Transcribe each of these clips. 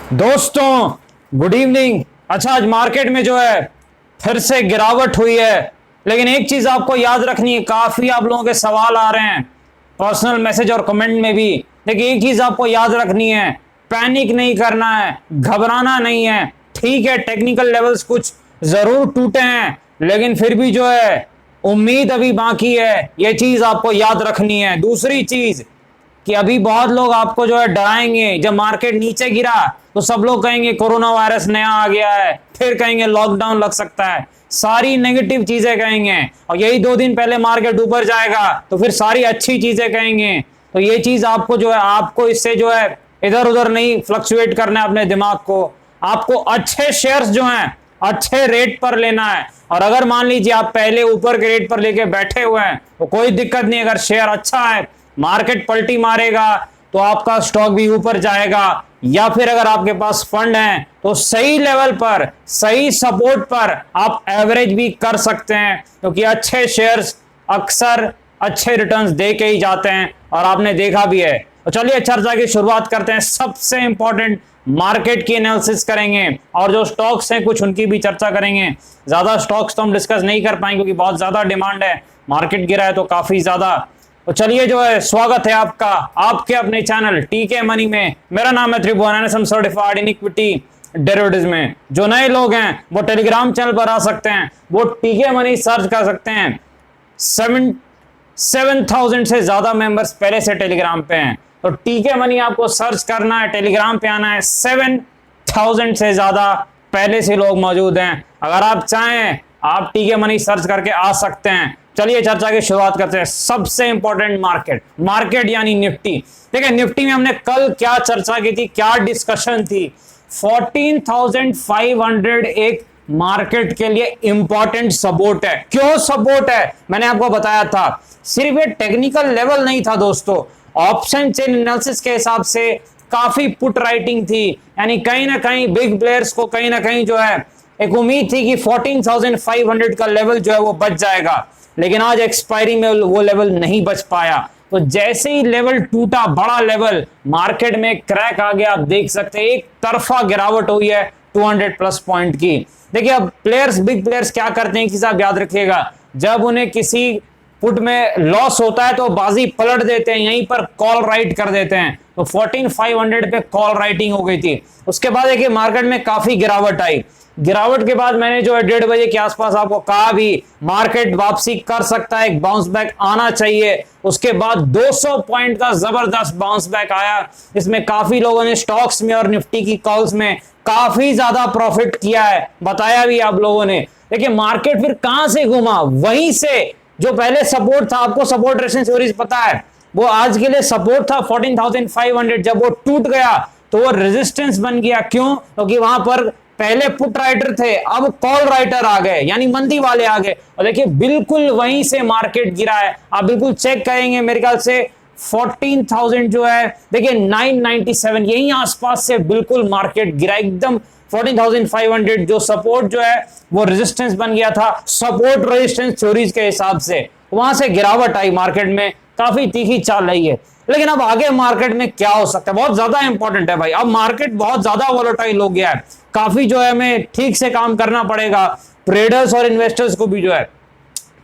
दोस्तों good evening. अच्छा, आज मार्केट में जो है फिर से गिरावट हुई है, लेकिन एक चीज आपको याद रखनी है। काफी आप लोगों के सवाल आ रहे हैं पर्सनल मैसेज और कमेंट में भी। देखिए, एक चीज आपको याद रखनी है, पैनिक नहीं करना है, घबराना नहीं है। ठीक है, टेक्निकल लेवल्स कुछ जरूर टूटे हैं, लेकिन फिर भी जो है उम्मीद अभी बाकी है। ये चीज आपको याद रखनी है। दूसरी चीज कि अभी बहुत लोग आपको जो है डराएंगे। जब मार्केट नीचे गिरा तो सब लोग कहेंगे कोरोना वायरस नया आ गया है, फिर कहेंगे लॉकडाउन लग सकता है, सारी नेगेटिव चीजें कहेंगे। और यही 2 दिन पहले मार्केट ऊपर जाएगा तो फिर सारी अच्छी चीजें कहेंगे। तो ये चीज आपको जो है, आपको इससे जो है इधर उधर नहीं फ्लक्चुएट करना है अपने दिमाग को। आपको अच्छे शेयर्स जो हैं अच्छे रेट पर लेना है। और अगर मान लीजिए आप पहले ऊपर के रेट पर लेके बैठे हुए हैं तो कोई दिक्कत नहीं। अगर शेयर अच्छा है, मार्केट पलटी मारेगा तो आपका स्टॉक भी ऊपर जाएगा। या फिर अगर आपके पास फंड है तो सही लेवल पर, सही सपोर्ट पर आप एवरेज भी कर सकते हैं, क्योंकि अच्छे शेयर्स अक्सर अच्छे रिटर्न्स दे के ही जाते हैं और आपने देखा भी है। तो चलिए चर्चा की शुरुआत करते हैं। सबसे इंपॉर्टेंट मार्केट की एनालिसिस करेंगे और जो स्टॉक्स हैं कुछ उनकी भी चर्चा करेंगे। ज्यादा स्टॉक्स तो हम डिस्कस नहीं कर पाएंगे क्योंकि बहुत ज्यादा डिमांड है, मार्केट गिरा है तो काफी ज्यादा। तो चलिए जो है, स्वागत है आपका आपके अपने चैनल टीके मनी में। मेरा नाम है त्रिभुवन, सर्टिफाइड इन इक्विटी डेरिवेटिव्स में। जो नए लोग हैं वो टेलीग्राम चैनल पर आ सकते हैं, वो टीके मनी सर्च कर सकते हैं। 7,000 से ज्यादा मेंबर्स पहले से टेलीग्राम पे हैं, तो टीके मनी आपको सर्च करना है, टेलीग्राम पे आना है। 7,000 से ज्यादा पहले से लोग मौजूद हैं। अगर आप चाहें आप टीके मनी सर्च करके आ सकते हैं। चलिए चर्चा की शुरुआत करते हैं। सबसे इंपॉर्टेंट मार्केट यानी निफ्टी। देखिए, निफ्टी में हमने कल क्या चर्चा की थी, क्या डिस्कशन थी। 14,500 एक मार्केट के लिए इंपॉर्टेंट सपोर्ट है। क्यों सपोर्ट है मैंने आपको बताया था। सिर्फ ये टेक्निकल लेवल नहीं था दोस्तों, ऑप्शन चेन एनालिसिस के हिसाब से काफी पुट राइटिंग थी। यानी कहीं ना कहीं बिग प्लेयर्स को कहीं ना कहीं जो है एक उम्मीद थी कि 14,500 का लेवल जो है वो बच जाएगा, लेकिन आज एक्सपायरी में वो लेवल नहीं बच पाया। तो जैसे ही लेवल टूटा, बड़ा लेवल मार्केट में क्रैक आ गया। आप देख सकते हैं एक तरफा गिरावट हुई है 200 प्लस पॉइंट की। देखिए, अब बिग प्लेयर्स क्या करते हैं कि आप याद रखिएगा, जब उन्हें किसी पुट में लॉस होता है तो बाजी पलट देते हैं, यहीं पर कॉल राइट कर देते हैं। तो 14,500 पे कॉल राइटिंग हो गई थी। उसके बाद देखिए मार्केट में काफी गिरावट आई। गिरावट के बाद मैंने जो है 1:30 बजे के आसपास आपको कहा भी मार्केट वापसी कर सकता है, एक बाउंस बैक आना चाहिए। उसके बाद 200 पॉइंट का जबरदस्त बाउंस बैक आया। इसमें काफी लोगों ने स्टॉक्स में और निफ्टी की कॉल्स में काफी ज्यादा प्रॉफिट किया है, बताया भी आप लोगों ने। देखिए, मार्केट फिर कहां से घूमा, वहीं से जो पहले सपोर्ट था, आपको सपोर्ट रेजिस्टेंस थ्योरीज पता है, वो आज के लिए सपोर्ट था 14,500। जब वो टूट गया तो वो रेजिस्टेंस बन गया। क्यों? क्योंकि वहां पर पहले पुट राइटर थे, अब कॉल राइटर आ गए, यानी मंदी वाले आ गए। और देखिए बिल्कुल वहीं से मार्केट गिरा है। आप बिल्कुल चेक करेंगे, मेरे ख्याल से 14,000 जो है, देखिए 997 यही आसपास से बिल्कुल मार्केट गिरा एकदम। 14,500 जो सपोर्ट जो है वो रेजिस्टेंस बन गया था सपोर्ट रेजिस्टेंस थ्योरीज के हिसाब से। वहां से गिरावट आई, मार्केट में काफी तीखी चाल रही है। लेकिन अब आगे मार्केट में क्या हो सकता है, बहुत ज्यादा इंपॉर्टेंट है भाई। अब मार्केट बहुत ज्यादा वोलेटाइल हो गया है, काफी जो है हमें ठीक से काम करना पड़ेगा, ट्रेडर्स और इन्वेस्टर्स को भी जो है।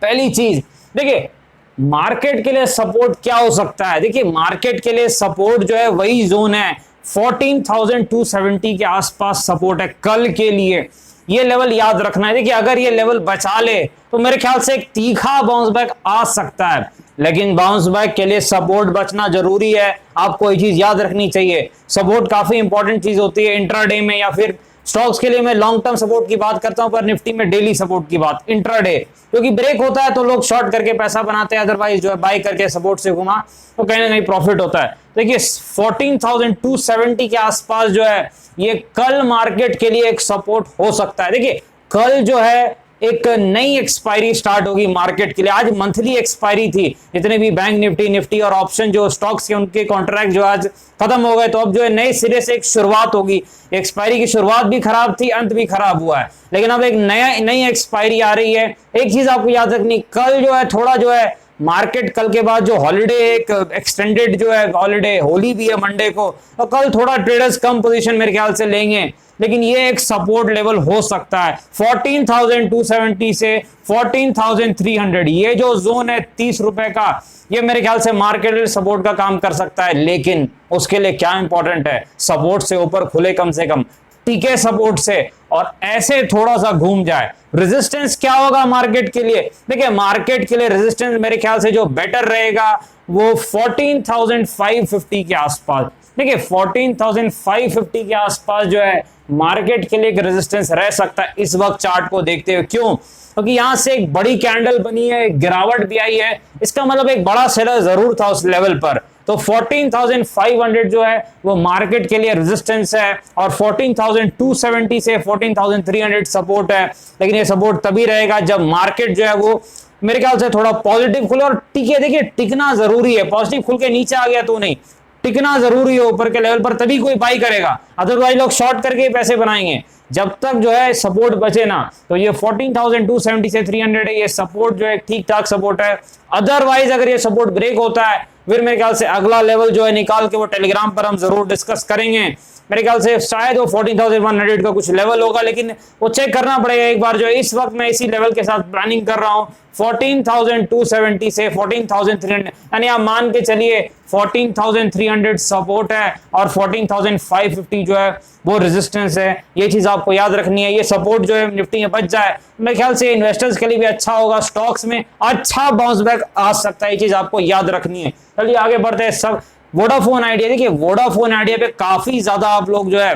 पहली चीज देखिए, मार्केट के लिए सपोर्ट क्या हो सकता है। देखिए, मार्केट के लिए सपोर्ट जो है वही जोन है 14,270 के आसपास सपोर्ट है कल के लिए। ये लेवल याद रखना है। देखिए, अगर ये लेवल बचा ले तो मेरे ख्याल से एक तीखा बाउंस बैक आ सकता है, लेकिन बाउंस बैक के लिए सपोर्ट बचना जरूरी है। आपको ये चीज याद रखनी चाहिए, सपोर्ट काफी इंपॉर्टेंट चीज होती है इंट्राडे में, या फिर स्टॉक्स के लिए मैं लॉन्ग टर्म सपोर्ट की बात करता हूं, पर निफ्टी में डेली सपोर्ट की बात इंट्राडे, क्योंकि ब्रेक होता है तो लोग शॉर्ट करके पैसा बनाते हैं, अदरवाइज जो है बाई करके सपोर्ट से घुमा तो कहीं ना कहीं प्रॉफिट होता है। देखिए 14,270 के आसपास जो है ये कल मार्केट के लिए एक सपोर्ट हो सकता है। देखिए, कल जो है एक नई एक्सपायरी स्टार्ट होगी मार्केट के लिए। आज मंथली एक्सपायरी थी, जितने भी बैंक निफ्टी और ऑप्शन जो स्टॉक्स के उनके कॉन्ट्रैक्ट जो आज खत्म हो गए, तो अब जो है नए सिरे से एक शुरुआत होगी। एक्सपायरी की शुरुआत भी खराब थी, अंत भी खराब हुआ है, लेकिन अब एक नई एक्सपायरी आ रही है। एक चीज आपको याद रखनी, कल जो है थोड़ा जो है मार्केट कल के बाद जो हॉलिडे, एक एक्सटेंडेड जो है हॉलिडे, होली भी है मंडे को, तो कल थोड़ा ट्रेडर्स कम पोजीशन मेरे ख्याल से लेंगे, लेकिन ये एक सपोर्ट लेवल हो सकता है 14,270 से 14,300, ये जो जोन है 30 रुपए का, ये मेरे ख्याल से मार्केट सपोर्ट का काम कर सकता है। लेकिन उसके लिए क्या इंपॉर्टेंट है, सपोर्ट से ऊपर खुले कम से कम, टिके सपोर्ट से, और ऐसे थोड़ा सा घूम जाए। रेजिस्टेंस क्या होगा मार्केट के लिए, देखिए मार्केट के लिए रेजिस्टेंस मेरे ख्याल से जो बेटर रहेगा वो 14,550 के आसपास। देखिए 14,550 के आसपास जो है मार्केट के लिए एक रेजिस्टेंस रह सकता है इस वक्त चार्ट को देखते हुए। क्यों? क्योंकि यहां से एक बड़ी कैंडल बनी है, गिरावट भी आई है, इसका मतलब एक बड़ा सेलर जरूर था उस लेवल पर। तो 14,500 जो है वो मार्केट के लिए रेजिस्टेंस है, और 14,270 से 14,300 सपोर्ट है। लेकिन ये सपोर्ट तभी रहेगा जब मार्केट जो है वो मेरे ख्याल से थोड़ा पॉजिटिव खुले और टिके। देखिए टिकना जरूरी है, पॉजिटिव खुल के नीचे आ गया तो नहीं, टिकना जरूरी है ऊपर के लेवल पर, तभी कोई बाई करेगा, अदरवाइज लोग शॉर्ट करके पैसे बनाएंगे। जब तक जो है सपोर्ट बचे ना, तो ये 14,270 से 300 है, ये सपोर्ट जो है ठीक ठाक सपोर्ट है। अदरवाइज अगर ये सपोर्ट ब्रेक होता है, फिर मेरे ख्याल से अगला लेवल जो है निकाल के वो टेलीग्राम पर हम जरूर डिस्कस करेंगे। मेरे ख्याल से शायद वो 14,100 का कुछ लेवल होगा, लेकिन वो चेक करना पड़ेगा एक बार। जो है इस वक्त मैं इसी लेवल के साथ प्लानिंग कर रहा हूं 14,270 से 14,300, यानी आप मान के चलिए 14,300 सपोर्ट है और 14,550 जो है वो रेजिस्टेंस है। ये चीज आपको याद रखनी है। ये सपोर्ट जो है निफ्टी में बच जाए, मेरे ख्याल से इन्वेस्टर्स के लिए भी अच्छा होगा, स्टॉक्स में अच्छा बाउंस बैक आ सकता है, ये चीज आपको याद रखनी है। चलिए आगे बढ़ते हैं। सब वोडाफोन आइडिया, देखिए वोडाफोन आइडिया पे काफी ज्यादा आप लोग जो है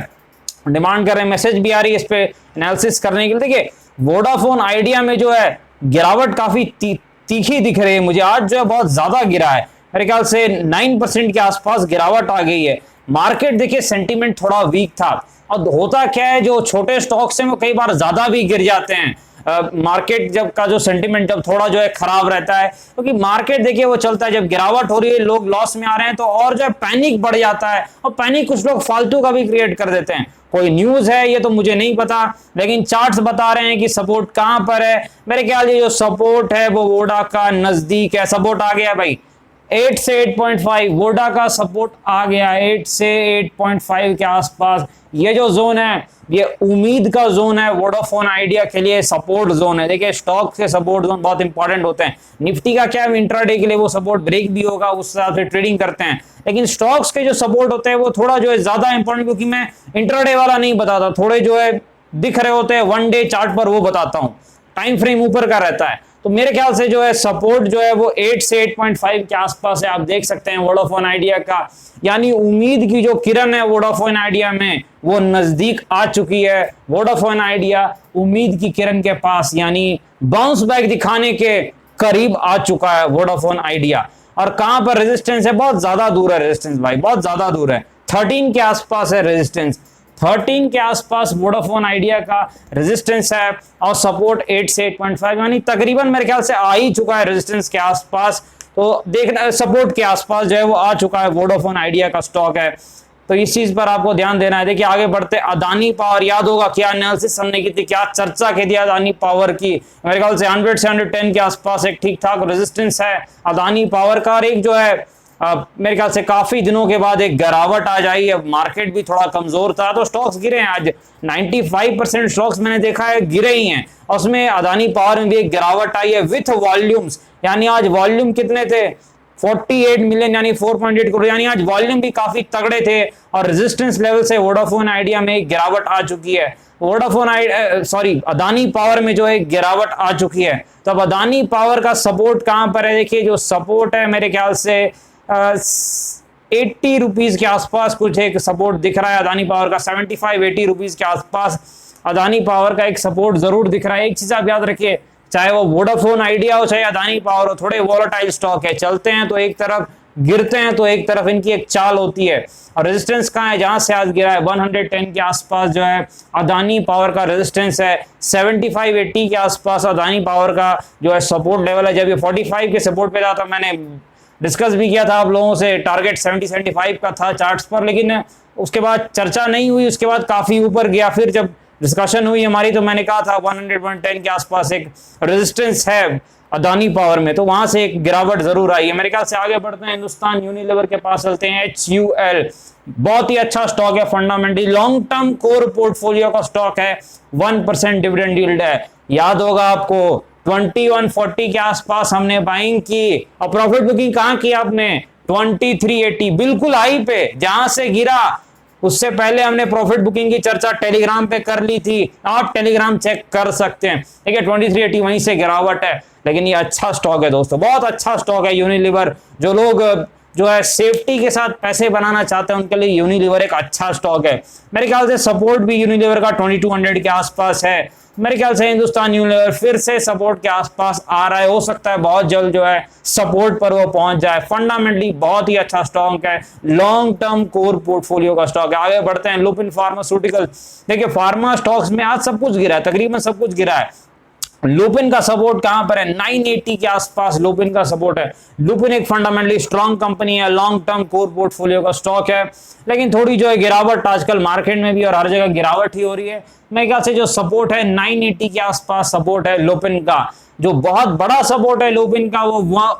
डिमांड कर रहे हैं, मैसेज भी आ रही है इस पे एनालिसिस करने के लिए। देखिए वोडाफोन आइडिया में जो है गिरावट काफी तीखी दिख रही है मुझे, आज जो है बहुत ज्यादा गिरा है, मेरे ख्याल से 9% के आसपास गिरावट आ गई है। मार्केट देखिए सेंटीमेंट थोड़ा वीक था, और होता क्या है जो छोटे स्टॉक्स हैं वो कई बार ज्यादा भी गिर जाते हैं। मार्केट जब का जो सेंटीमेंट जब थोड़ा जो है खराब रहता है, क्योंकि मार्केट देखिए वो चलता है, जब गिरावट हो रही है, लोग लॉस में आ रहे हैं, तो और जो है पैनिक बढ़ जाता है, और पैनिक कुछ लोग फालतू का भी क्रिएट कर देते हैं। कोई न्यूज है ये तो मुझे नहीं पता, लेकिन चार्ट्स बता रहे हैं कि सपोर्ट कहां पर है। मेरे ख्याल ये जो सपोर्ट है वो वोडा का नजदीक है, सपोर्ट आ गया भाई 8 से 8.5, वोडा का सपोर्ट आ गया 8 से 8.5 के आसपास। ये जो जोन है ये उम्मीद का जोन है, वोडाफोन आइडिया के लिए सपोर्ट जोन है। देखिए स्टॉक के सपोर्ट जोन बहुत इंपॉर्टेंट होते हैं। निफ्टी का क्या है, इंट्राडे के लिए वो सपोर्ट ब्रेक भी होगा, उस हिसाब से ट्रेडिंग करते हैं, लेकिन स्टॉक्स के जो सपोर्ट होते हैं वो थोड़ा जो है ज्यादा इंपॉर्टेंट, क्योंकि मैं इंट्राडे वाला नहीं बताता, थोड़े जो है दिख रहे होते हैं वन डे चार्ट पर वो बताता हूं, टाइम फ्रेम ऊपर का रहता है। तो मेरे ख्याल से जो है सपोर्ट जो है वो 8 से 8.5 के आसपास है, आप देख सकते हैं वोडाफोन आइडिया का, यानी उम्मीद की जो किरण है वोडाफोन आइडिया में वो नजदीक आ चुकी है। वोडाफोन आइडिया उम्मीद की किरण के पास, यानी बाउंस बैक दिखाने के करीब आ चुका है वोडाफोन आइडिया। और कहां पर रेजिस्टेंस है, बहुत ज्यादा दूर है रेजिस्टेंस भाई, बहुत ज्यादा दूर है, 13 के आसपास है रेजिस्टेंस, 13 के आसपास वोडाफोन आइडिया का रेजिस्टेंस है, और सपोर्ट 8 से 8.5, यानी तकरीबन मेरे ख्याल से आ ही चुका है रेजिस्टेंस के आसपास। तो देखना सपोर्ट के आसपास जो है वो आ चुका है, वोडाफोन आइडिया का स्टॉक है, तो इस चीज पर आपको ध्यान देना है। देखिए आगे बढ़ते, अदानी पावर, याद होगा क्या एनालिसिस हमने की थी, क्या चर्चा की थी अदानी पावर की। मेरे ख्याल से 100 से 110 के आसपास एक ठीक ठाक रेजिस्टेंस है अदानी पावर का, और एक जो है मेरे ख्याल से काफी दिनों के बाद एक गिरावट आ जाई। अब मार्केट भी थोड़ा कमजोर था तो स्टॉक्स गिरे हैं, आज 95% स्टॉक्स मैंने देखा है गिरे ही हैं, और उसमें अदानी पावर में भी एक गिरावट आई है विथ वॉल्यूम्स, यानी आज वॉल्यूम कितने थे 48 मिलियन, यानी 4.8 करोड़, यानी आज वॉल्यूम भी काफी तगड़े थे। और रेजिस्टेंस लेवल से वोडाफोन आइडिया में एक गिरावट आ चुकी है, अदानी पावर में जो है गिरावट आ चुकी है। तो अब अदानी पावर का सपोर्ट कहां पर है, देखिए जो सपोर्ट है मेरे ख्याल से 80 रुपीज के आसपास कुछ एक सपोर्ट दिख रहा है अदानी पावर का, 75-80 रुपीज के आसपास अदानी पावर का एक सपोर्ट जरूर दिख रहा है। एक चीज आप याद रखिए, चाहे वो वोडाफोन आइडिया हो चाहे अदानी पावर हो, थोड़े वोलेटाइल स्टॉक है, चलते हैं तो एक तरफ, गिरते हैं तो एक तरफ, इनकी एक चाल होती है। और रेजिस्टेंस कहां है, जहां से आज गिरा है 110 के आसपास जो है अदानी पावर का रेजिस्टेंस है, 75-80 के आसपास अदानी पावर का जो है सपोर्ट लेवल है। जब ये 45 के सपोर्ट पे था तो मैंने डिस्कस भी किया था आप लोगों से, टारगेट 70-75 का था चार्ट्स पर, लेकिन उसके बाद चर्चा नहीं हुई, उसके बाद काफी ऊपर गया। फिर जब डिस्कशन हुई हमारी तो मैंने कहा था 110 के आसपास एक रेजिस्टेंस है अदानी पावर में, तो वहां से एक गिरावट जरूर आई है मेरे ख्याल से। आगे बढ़ते हैं, हिंदुस्तान यूनिलीवर के पास चलते हैं। HUL बहुत ही अच्छा स्टॉक है, fundamentally long term core portfolio का स्टॉक है, 1% डिविडेंड यील्ड है। याद होगा आपको 2140 के आसपास हमने बाइंग की और प्रॉफिट बुकिंग कहां की आपने, 2380, बिल्कुल हाई पे जहां से गिरा उससे पहले हमने प्रॉफिट बुकिंग की चर्चा टेलीग्राम पे कर ली थी, आप टेलीग्राम चेक कर सकते हैं। ठीक है, 2380 वहीं से गिरावट है, लेकिन ये अच्छा स्टॉक है दोस्तों, बहुत अच्छा स्टॉक है यूनिलीवर। जो लोग जो है सेफ्टी के साथ पैसे बनाना चाहते हैं उनके लिए यूनिलीवर एक अच्छा स्टॉक है। मेरे ख्याल से सपोर्ट भी यूनिलीवर का 2200 के आसपास है। मेरे ख्याल से हिंदुस्तान यूनिलीवर फिर से सपोर्ट के आसपास आ रहा है, हो सकता है बहुत जल्द जो है सपोर्ट पर वो पहुंच जाए। फंडामेंटली बहुत ही अच्छा स्टॉक है, लॉन्ग टर्म कोर पोर्टफोलियो का स्टॉक है। आगे बढ़ते हैं, लुपिन फार्मास्यूटिकल। देखिए फार्मा स्टॉक्स में आज सब कुछ गिरा है, तकरीबन सब कुछ गिरा है। लुपिन का सपोर्ट कहां पर है, 980 के आसपास लुपिन का सपोर्ट है। लुपिन एक फंडामेंटली स्ट्रॉन्ग कंपनी है, लॉन्ग टर्म कोर पोर्टफोलियो का स्टॉक है, लेकिन थोड़ी जो है गिरावट आजकल मार्केट में भी और हर जगह गिरावट ही हो रही है। मेरे ख्याल से जो सपोर्ट है 980 के आसपास सपोर्ट है लुपिन का। जो बहुत बड़ा सपोर्ट है लुपिन का वो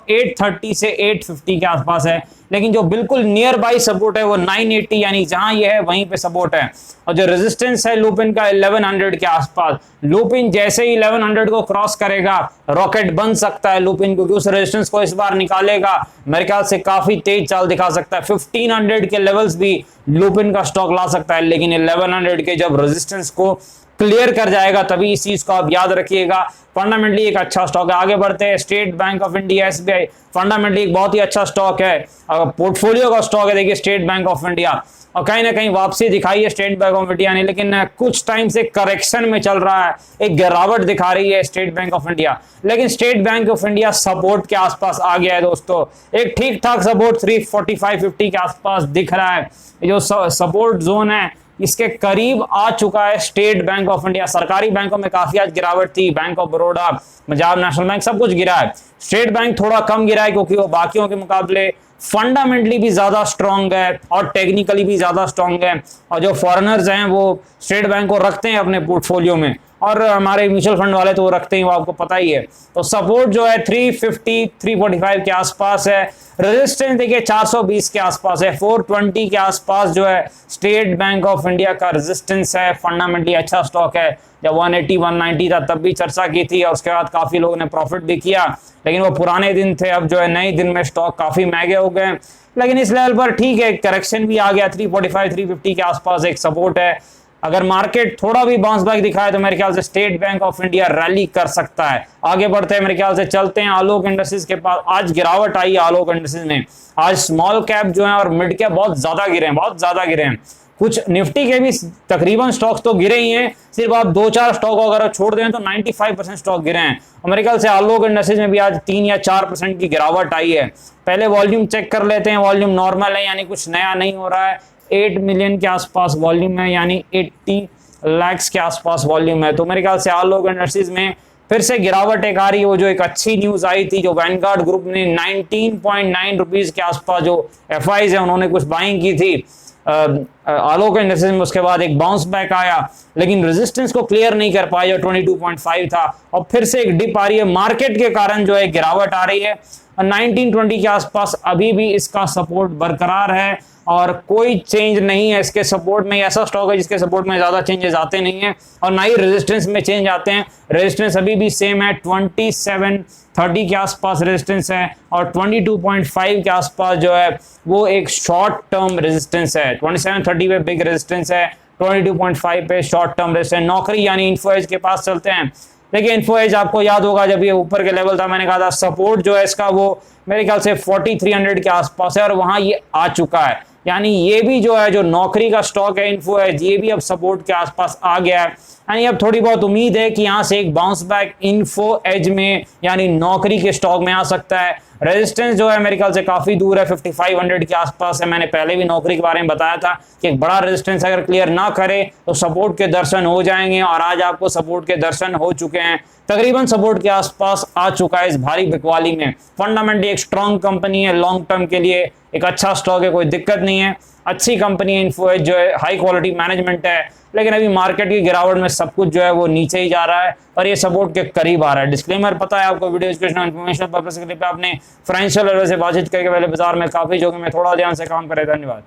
830 से 850 के आसपास है, लेकिन जो बिल्कुल नियर बाई सपोर्ट है वो 980, यानी जहां ये है वहीं पे सपोर्ट है। और जो रेजिस्टेंस है लुपिन का 1100 के आसपास। लुपिन जैसे ही 1100 को क्रॉस करेगा रॉकेट बन सकता है लुपिन, क्योंकि उस रेजिस्टेंस को इस बार निकालेगा, मेरे ख्याल से काफी तेज चाल दिखा सकता है। 1500 के लेवल्स भी लुपिन का स्टॉक ला सकता है, लेकिन 1100 के जब रेजिस्टेंस को क्लियर कर जाएगा तभी इस चीज को आप याद रखिएगा। फंडामेंटली एक अच्छा स्टॉक है। आगे बढ़ते हैं, state bank of India SBI fundamentally एक बहुत ही अच्छा स्टॉक है, पोर्टफोलियो का स्टॉक है। देखिए स्टेट बैंक ऑफ इंडिया और कहीं ना कहीं वापसी दिखाई है स्टेट बैंक ऑफ इंडिया ने, लेकिन कुछ टाइम से करेक्शन में चल रहा है, एक गिरावट दिखा रही है स्टेट बैंक ऑफ इंडिया। लेकिन state bank of India support के आसपास आ गया है दोस्तों, एक ठीक ठाक सपोर्ट 345-50 के आसपास दिख रहा है। जो सपोर्ट जोन है इसके करीब आ चुका है स्टेट बैंक ऑफ इंडिया। सरकारी बैंकों में काफी आज गिरावट थी, bank of Baroda, Punjab national bank, सब कुछ गिरा है। स्टेट बैंक थोड़ा कम गिरा है क्योंकि वो बाकियों के मुकाबले फंडामेंटली भी ज्यादा स्ट्रांग है और टेक्निकली भी ज्यादा स्ट्रांग है। और जो फॉरेनर्स हैं वो स्टेट बैंक को रखते हैं अपने पोर्टफोलियो में, और हमारे म्यूचुअल फंड वाले तो वो रखते ही, वो आपको पता ही है। तो सपोर्ट जो है 350-345 के आसपास है। रेजिस्टेंस देखिए 420 के आसपास है, 420 के आसपास जो है स्टेट बैंक ऑफ इंडिया का रेजिस्टेंस है। फंडामेंटली अच्छा स्टॉक है। जब 180-190 था तब भी चर्चा की थी और उसके बाद काफी लोगों ने प्रॉफिट भी किया, लेकिन वो पुराने दिन थे। अब जो है नए दिन में स्टॉक काफी महंगे हो गए, लेकिन इस लेवल पर ठीक है, करेक्शन भी आ गया। 345-350 के आसपास एक सपोर्ट है। अगर मार्केट थोड़ा भी बाउंस बैक दिखाए तो मेरे ख्याल से state bank of India rally कर सकता है। आगे बढ़ते हैं, मेरे ख्याल से चलते हैं आलोक इंडस्ट्रीज के पास। आज गिरावट आई है आलोक इंडस्ट्रीज में। आज स्मॉल कैप जो है और मिड कैप बहुत ज्यादा गिरे हैं, बहुत ज्यादा गिरे हैं। कुछ निफ्टी के भी तकरीबन स्टॉक्स तो गिरे ही हैं, सिर्फ आप 2-4 स्टॉक अगर छोड़ दें तो 95% स्टॉक गिरे हैं। और मेरे ख्याल से आलोक इंडस्ट्रीज में भी आज 3 या 4% की गिरावट आई है। पहले वॉल्यूम चेक कर लेते हैं, वॉल्यूम नॉर्मल है, यानी कुछ नया नहीं हो रहा है। 8 मिलियन के आसपास वॉल्यूम है, यानी 80 लाख के आसपास वॉल्यूम है। तो मेरे ख्याल से आलोक इंडस्ट्रीज में फिर से गिरावट एक आ रही है। वो जो एक अच्छी न्यूज आई थी, जो वैनगार्ड ग्रुप ने 19.9 रुपीज के आसपास जो FIs है उन्होंने कुछ बाइंग की थी आलोक इंडस्ट्रीज में, उसके बाद एक बाउंस बैक आया, लेकिन रेजिस्टेंस को क्लियर नहीं कर पाया जो 22.5 था, और फिर से एक डिप आ रही है। मार्केट के कारण जो है गिरावट आ रही है। 1920 के आसपास अभी भी इसका सपोर्ट बरकरार है और कोई चेंज नहीं है इसके सपोर्ट में। ऐसा स्टॉक है जिसके सपोर्ट में ज्यादा चेंजेस आते नहीं है और ना ही रेजिस्टेंस में चेंज आते हैं। रेजिस्टेंस अभी भी सेम है, 2730 के आसपास रेजिस्टेंस है और 22.5 के आसपास जो है वो एक शॉर्ट टर्म रेजिस्टेंस है। 2730 पे बिग रेजिस्टेंस है, 22.5 पे शॉर्ट टर्म रेजिस्टेंस। नौकरी यानी इन्फो एज के पास चलते हैं। देखिए इन्फो एज आपको याद होगा जब ये ऊपर के लेवल था, मैंने कहा था सपोर्ट जो है इसका वो मेरे ख्याल से 4300 के आसपास है और वहां ये आ चुका है। यानी ये भी जो है जो नौकरी का स्टॉक है इन्फो एज, ये भी अब सपोर्ट के आसपास आ गया है। यानी अब थोड़ी बहुत उम्मीद है कि यहां से एक बाउंस बैक इन्फो एज में यानी नौकरी के स्टॉक में आ सकता है। रेजिस्टेंस जो है मेरे ख्याल से काफी दूर है, 5500 के आसपास है। मैंने पहले भी नौकरी के बारे में बताया था कि एक बड़ा रेजिस्टेंस अगर क्लियर ना करे तो सपोर्ट के दर्शन हो जाएंगे और आज आपको सपोर्ट के दर्शन हो चुके हैं। तकरीबन सपोर्ट के आसपास आ चुका है इस भारी बिकवाली में। फंडामेंटली एक स्ट्रॉन्ग कंपनी है, लॉन्ग टर्म के लिए एक अच्छा स्टॉक है, कोई दिक्कत नहीं है। अच्छी कंपनी है, इन्फो एज जो है हाई क्वालिटी मैनेजमेंट है, लेकिन अभी मार्केट की गिरावट में सब कुछ जो है वो नीचे ही जा रहा है और ये सपोर्ट के करीब आ रहा है। डिस्क्लेमर पता है आपको, वीडियो एजुकेशनल इन्फॉर्मेशन पर्पस के लिए आपने फाइनेंशियल लेवल से बातचीत करके पहले बाजार में काफी जो कि मैं थोड़ा ध्यान से काम करे। धन्यवाद।